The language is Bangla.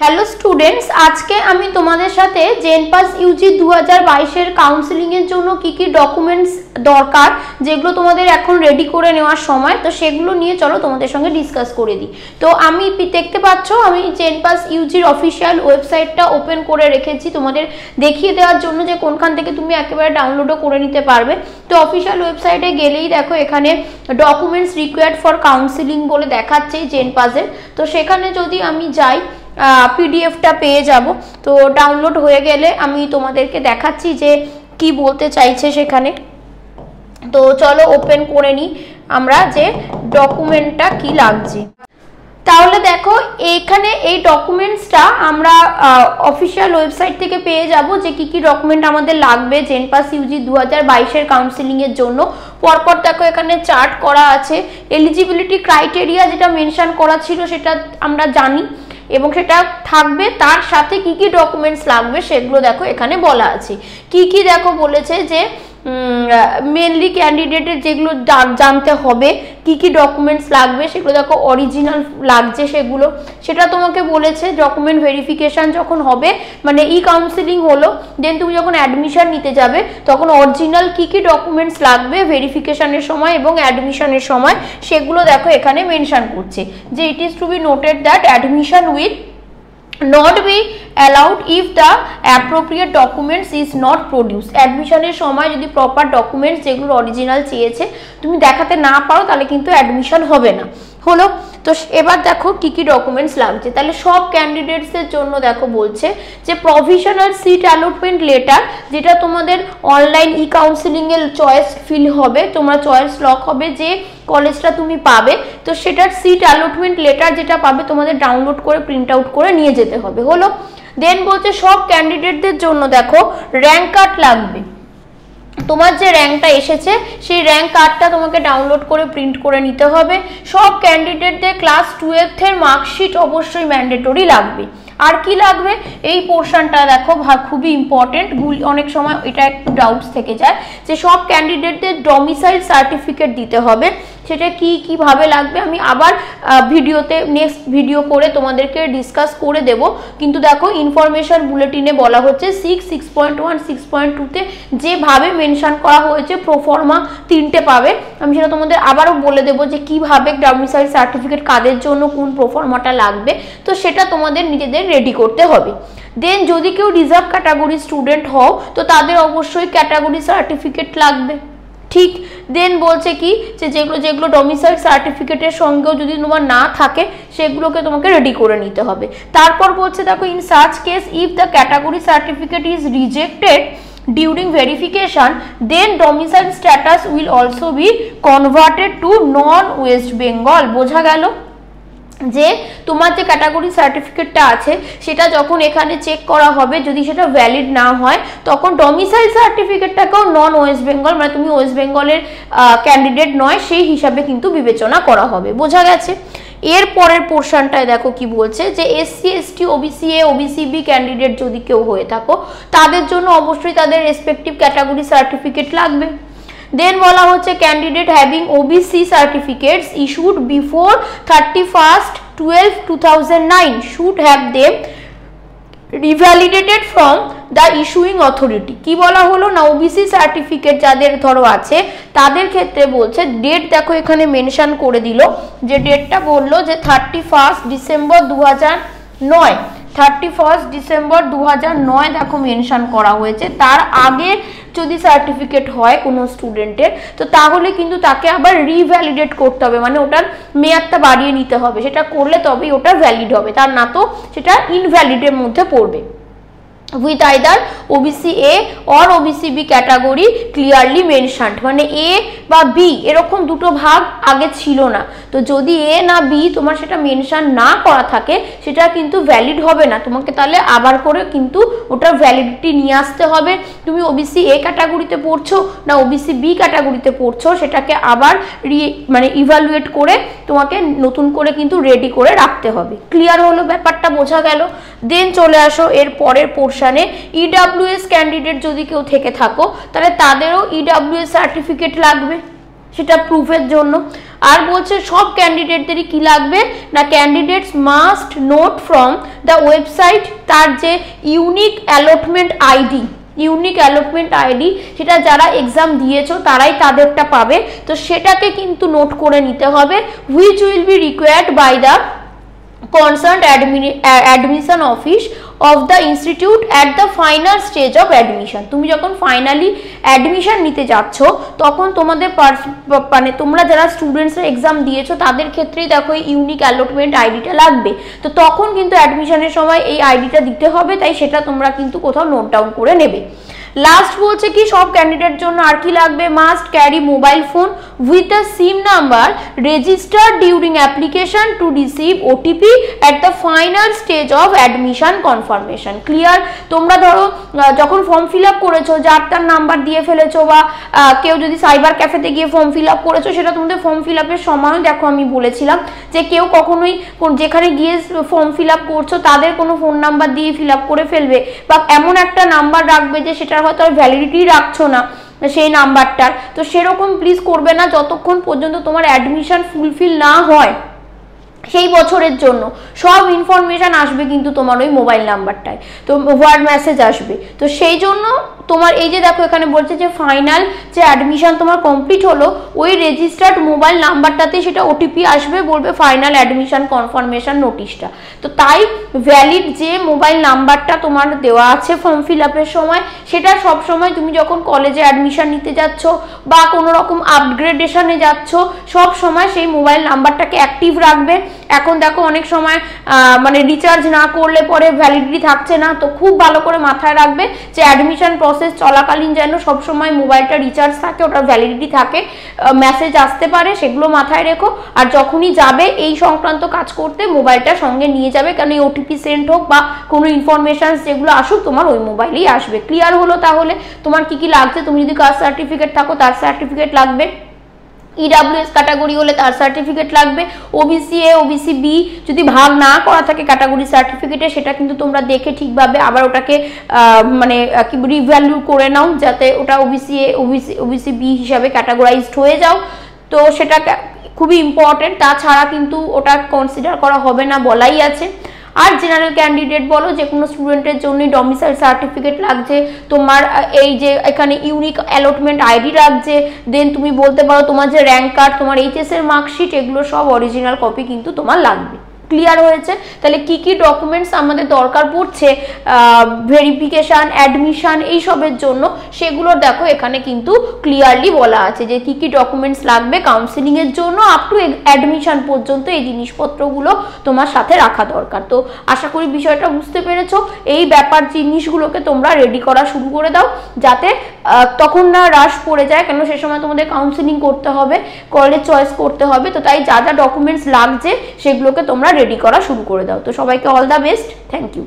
হ্যালো স্টুডেন্টস, আজকে আমি তোমাদের সাথে জেনপাস ইউজি 2022 এর কাউন্সেলিং এর জন্য কি কি ডকুমেন্টস দরকার, যেগুলো তোমাদের এখন রেডি করে নেওয়ার সময়, তো সেগুলো নিয়ে চলো তোমাদের সঙ্গে ডিসকাস করে দিই। তো আমি দেখতে পাচ্ছ আমি জেনপাস ইউজির অফিসিয়াল ওয়েবসাইটটা ওপেন করে রেখেছি তোমাদের দেখিয়ে দেওয়ার জন্য যে কোনখান থেকে তুমি একেবারে ডাউনলোডও করে নিতে পারবে। তো অফিসিয়াল ওয়েবসাইটে গেলেই দেখো এখানে ডকুমেন্টস রিকোয়ার্ড ফর কাউন্সেলিং বলে দেখাচ্ছে জেনপাসের। তো সেখানে যদি আমি যাই পিডিএফটা পেয়ে যাব। তো ডাউনলোড হয়ে গেলে আমি তোমাদেরকে দেখাচ্ছি যে কি বলতে চাইছে সেখানে। তো চলো ওপেন করে নিই আমরা যে ডকুমেন্টটা কি লাগছে। তাহলে দেখো এখানে এই ডকুমেন্টসটা আমরা অফিসিয়াল ওয়েবসাইট থেকে পেয়ে যাব যে কি কি ডকুমেন্ট আমাদের লাগবে জেনপাস ইউজি 2022 এর কাউন্সেলিং এর জন্য। পরপর দেখো এখানে চার্ট করা আছে, এলিজিবিলিটি ক্রাইটেরিয়া যেটা মেনশন করা ছিল সেটা আমরা জানি এবং সেটা থাকবে, তার সাথে কি কি ডকুমেন্টস লাগবে সেগুলো দেখো এখানে বলা আছে। কি কি দেখো বলেছে যে মেনলি ক্যান্ডিডেটের যেগুলো জানতে হবে কি কি ডকুমেন্টস লাগবে সেগুলো দেখো অরিজিনাল লাগছে সেগুলো, সেটা তোমাকে বলেছে। ডকুমেন্ট ভেরিফিকেশন যখন হবে মানে ই কাউন্সেলিং হলো, দেন তুমি যখন অ্যাডমিশন নিতে যাবে তখন অরিজিনাল কি কি ডকুমেন্টস লাগবে ভেরিফিকেশনের সময় এবং অ্যাডমিশনের সময় সেগুলো দেখো এখানে মেনশন করছে যে it is to be noted that admission will not be allowed if the appropriate documents is not produced। অ্যাডমিশনের সময় যদি প্রপার ডকুমেন্টস যেগুলো অরিজিনাল চেয়েছে তুমি দেখাতে না পারো তাহলে কিন্তু অ্যাডমিশন হবে না। হলো তো এবার দেখো কি কি ডকুমেন্টস লাগছে। তাহলে সব ক্যান্ডিডেটসের জন্য দেখো বলছে যে প্রভিশনাল সিট অ্যালটমেন্ট লেটার, যেটা তোমাদের অনলাইন ই কাউন্সেলিং এর চয়েস ফিল হবে, তোমরা চয়েস লক হবে যে কলেজটা তুমি পাবে, তো সেটার সিট অ্যালটমেন্ট লেটার যেটা পাবে তোমাদের ডাউনলোড করে প্রিন্ট আউট করে নিয়ে যেতে হবে। হলো দেন বলছে সব ক্যান্ডিডেটদের জন্য দেখো র্যাঙ্ক কার্ড লাগবে। তোমার যে র্যাঙ্কটা এসেছে সেই র্যাঙ্ক কার্ডটা তোমাকে ডাউনলোড করে প্রিন্ট করে নিতে হবে। সব ক্যান্ডিডেটদের ক্লাস 12 এর মার্কশিট অবশ্যই ম্যান্ডেটরি লাগবে। আর কি লাগবে এই পোর্শনটা দেখো খুবই ইম্পর্টেন্ট, অনেক সময় এটা একটু ডাউটস থেকে যায় যে সব ক্যান্ডিডেটদের ডমিসাইল সার্টিফিকেট দিতে হবে। সেটা কিভাবে লাগবে আমি আবার ভিডিওতে নেক্সট ভিডিও করে তোমাদেরকে ডিসকাস করে দেব, কিন্তু দেখো ইনফরমেশন বুলেটিনে বলা হচ্ছে 6.1 6.2তে যেভাবে মেনশন করা হয়েছে প্রোফর্মা 3টে পাবে। আমি সেটা তোমাদের আবারও বলে দেবো যে কিভাবে ডমিসাইল সার্টিফিকেট কাদের জন্য কোন প্রোফর্মাটা লাগবে, তো সেটা তোমাদের নিজেদের রেডি করতে হবে। দেন যদি কেউ রিজার্ভ ক্যাটাগরি স্টুডেন্ট হও তো তাদের অবশ্যই ক্যাটাগরি সার্টিফিকেট লাগবে। ঠিক দেন বলছে কি যে যেগুলো ডমিসাইল সার্টিফিকেটের সঙ্গেও যদি তোমার না থাকে সেগুলোকে তোমাকে রেডি করে নিতে হবে। তারপর বলছে দেখো in such case if the category certificate is rejected during verification then domicile status will also be converted to non West Bengal। বোঝা গেল যে তোমার যে ক্যাটাগরি সার্টিফিকেটটা আছে সেটা যখন এখানে চেক করা হবে যদি সেটা ভ্যালিড না হয় তখন ডমিসাইল সার্টিফিকেটটাকেও নন ওয়েস্ট বেঙ্গল মানে তুমি ওয়েস্ট বেঙ্গলের ক্যান্ডিডেট নয় সেই হিসাবে কিন্তু বিবেচনা করা হবে। বোঝা গেছে। এর পরের পোর্শনটায় দেখো কি বলছে যে SC ST OBC A OBC B candidate যদি কেউ হয়ে থাকো তাদের জন্য অবশ্যই তাদের রেসপেক্টিভ ক্যাটাগরি সার্টিফিকেট লাগবে। দেন বলা হচ্ছে candidate having OBC certificates issued before 31/12/2009 should have them revalidated from the issuing authority. কি বলা হলো না ওবিসি সার্টিফিকেট যাদের ধরো আছে তাদের ক্ষেত্রে বলছে ডেট দেখো এখানে মেনশন করে দিল যে ডেটটা বললো যে 31 ডিসেম্বর 2009 31 ডিসেম্বর 2009 দেখো মেনশন করা হয়েছে। তার আগে যদি সার্টিফিকেট হয় কোনো স্টুডেন্টের তো তাহলে কিন্তু তাকে আবার রিভ্যালিডেট করতে হবে, মানে ওটার মেয়াদটা বাড়িয়ে নিতে হবে। সেটা করলে তবেই ওটা ভ্যালিড হবে, তার না তো সেটা ইনভ্যালিডের মধ্যে পড়বে। with either OBC A or OBC B category clearly mentioned, মানে A বা B এরকম দুটো ভাগ আগে ছিল না, তো যদি A না B তোমার সেটা মেনশন না করা থাকে সেটা কিন্তু ভ্যালিড হবে না, তোমাকে তাহলে আবার করে কিন্তু ওটার ভ্যালিডিটি নিয়ে আসতে হবে। তুমি OBC A ক্যাটাগরিতে পড়ছো না OBC B ক্যাটাগরিতে পড়ছো সেটাকে আবার মানে ইভ্যালুয়েট করে তোমাকে নতুন করে কিন্তু রেডি করে রাখতে হবে। ক্লিয়ার হলো ব্যাপারটা, বোঝা গেল। দেন চলে আসো এর পরের পোর্শনে ইডব্লিউএস ক্যান্ডিডেট যদি কেউ থেকে থাকো তাহলে তাদেরও ইডব্লিউএস সার্টিফিকেট লাগবে। সেটা প্রুফের জন্য। আর বলছে সব ক্যান্ডিডেটদেরই কি লাগবে না, candidates must note from the website তার যে unique allotment ID, unique allotment ID সেটা যারা এক্সাম দিয়েছো তারাই তাদেরটা পাবে, তো সেটাকে কিন্তু নোট করে নিতে হবে। Which will be required by the concerned admission office of the institute at the final stage of admission। তুমি যখন ফাইনালি অ্যাডমিশন নিতে যাচ্ছ তখন তোমাদের মানে তোমরা যারা স্টুডেন্টসরা এক্সাম দিয়েছো তাদের ক্ষেত্রেই দেখো ইউনিক অ্যালটমেন্ট আইডিটা লাগবে, তো তখন কিন্তু অ্যাডমিশনের সময় এই আইডিটা দিতে হবে, তাই সেটা তোমরা কিন্তু কোথাও নোট ডাউন করে নেবে। লাস্ট বলছে কি সব ক্যান্ডিডেট জন্য আর কি লাগবে, must carry mobile phone with a SIM number registered during application to receive OTP at the final stage of admission confirmation. Clear? তোমরা ধরো যখন ফর্ম ফিল আপ করেছো যার তার নাম্বার দিয়ে ফেলেছো, বা কেউ যদি সাইবার ক্যাফেতে গিয়ে ফর্ম ফিল আপ করেছো, সেটা তোমাদের ফর্ম ফিল আপের সময় দেখো আমি বলেছিলাম যে কেউ কখনোই যেখানে গিয়ে ফর্ম ফিল আপ করছো তাদের কোনো ফোন নাম্বার দিয়ে ফিল আপ করে ফেলবে, বা এমন একটা নাম্বার রাখবে যে সেটা হয়তো ভ্যালিডিটি রাখছো না সেই নাম্বারটার, তো সেরকম প্লিজ করবে না যতক্ষণ পর্যন্ত তোমার অ্যাডমিশন ফুলফিল না হয়। সেই বছরের জন্য সব ইনফরমেশন আসবে কিন্তু তোমার ওই মোবাইল নাম্বারটায়, তো ওয়ার্ড মেসেজ আসবে, তো সেই জন্য তোমার এই যে দেখো এখানে বলছে যে ফাইনাল যে অ্যাডমিশন তোমার কমপ্লিট হলো ওই রেজিস্টার্ড মোবাইল নাম্বারটাতে সেটা ওটিপি আসবে, বলবে ফাইনাল অ্যাডমিশন কনফার্মেশন নোটিশটা। তো তাই ভ্যালিড যে মোবাইল নাম্বারটা তোমার দেওয়া আছে ফর্ম ফিল আপের সময়, সেটা সব সময় তুমি যখন কলেজে অ্যাডমিশন নিতে যাচ্ছ বা কোনো রকম আপগ্রেডেশনে যাচ্ছ সব সময় সেই মোবাইল নাম্বারটাকে অ্যাক্টিভ রাখবে। এখন দেখো অনেক সময় মানে রিচার্জ না করলে পরে ভ্যালিডিটি থাকছে না, তো খুব ভালো করে মাথায় রাখবে যে অ্যাডমিশন প্রসেস চলাকালীন যেন সবসময় মোবাইলটা রিচার্জ থাকে, ওটার ভ্যালিডিটি থাকে, মেসেজ আসতে পারে, সেগুলো মাথায় রেখো। আর যখনই যাবে এই সংক্রান্ত কাজ করতে মোবাইলটা সঙ্গে নিয়ে যাবে, কারণ এই ওটিপি সেন্ড হোক বা কোনো ইনফরমেশন যেগুলো আসুক তোমার ওই মোবাইলেই আসবে। ক্লিয়ার হলো? তাহলে তোমার কি কি লাগছে, তুমি যদি কাস্ট সার্টিফিকেট থাকো তার সার্টিফিকেট লাগবে, ইডাব্লিউএস ক্যাটাগরি হলে তার সার্টিফিকেট লাগবে, ওবিসি এ ওবিসি বি যদি ভাগ না করা থাকে ক্যাটাগরি সার্টিফিকেটে সেটা কিন্তু তোমরা দেখে ঠিকভাবে আবার ওটাকে মানে কি রিভ্যালু করে নাও যাতে ওটা ওবিসি এ ওবিসি বি হিসাবে ক্যাটাগরাইজড হয়ে যাও, তো সেটা খুবই ইম্পর্টেন্ট। তাছাড়া কিন্তু ওটা কনসিডার করা হবে না বলাই আছে। আর জেনারেল ক্যান্ডিডেট বলো যে কোনো স্টুডেন্টের জন্য ডোমিসাইল সার্টিফিকেট লাগছে, তোমার এই যে এখানে ইউনিক অ্যালটমেন্ট আইডি লাগছে, দেন তুমি বলতে পারো তোমার যে র্যাঙ্ক কার্ড, তোমার এইচএস এর মার্কশিট, এগুলো সব অরিজিনাল কপি কিন্তু তোমার লাগবে। ক্লিয়ার হয়েছে? তাহলে কি কি ডকুমেন্টস আমাদের দরকার পড়ছে ভেরিফিকেশন অ্যাডমিশন এইসবের জন্য, সেগুলো দেখো এখানে কিন্তু ক্লিয়ারলি বলা আছে যে কি কি ডকুমেন্টস লাগবে কাউন্সিলিং এর জন্য আপ টু অ্যাডমিশন পর্যন্ত এই জিনিসপত্রগুলো তোমার সাথে রাখা দরকার। তো আশা করি বিষয়টা বুঝতে পেরেছো। এই ব্যাপার জিনিসগুলোকে তোমরা রেডি করা শুরু করে দাও যাতে তখন না রাশ পড়ে যায়, কেন সে সময় তোমাদের কাউন্সিলিং করতে হবে, কলেজ চয়েস করতে হবে, তো তাই যা যা ডকুমেন্টস লাগছে সেগুলোকে তোমরা রেডি করা শুরু করে দাও। তো সবাইকে all the best, thank you.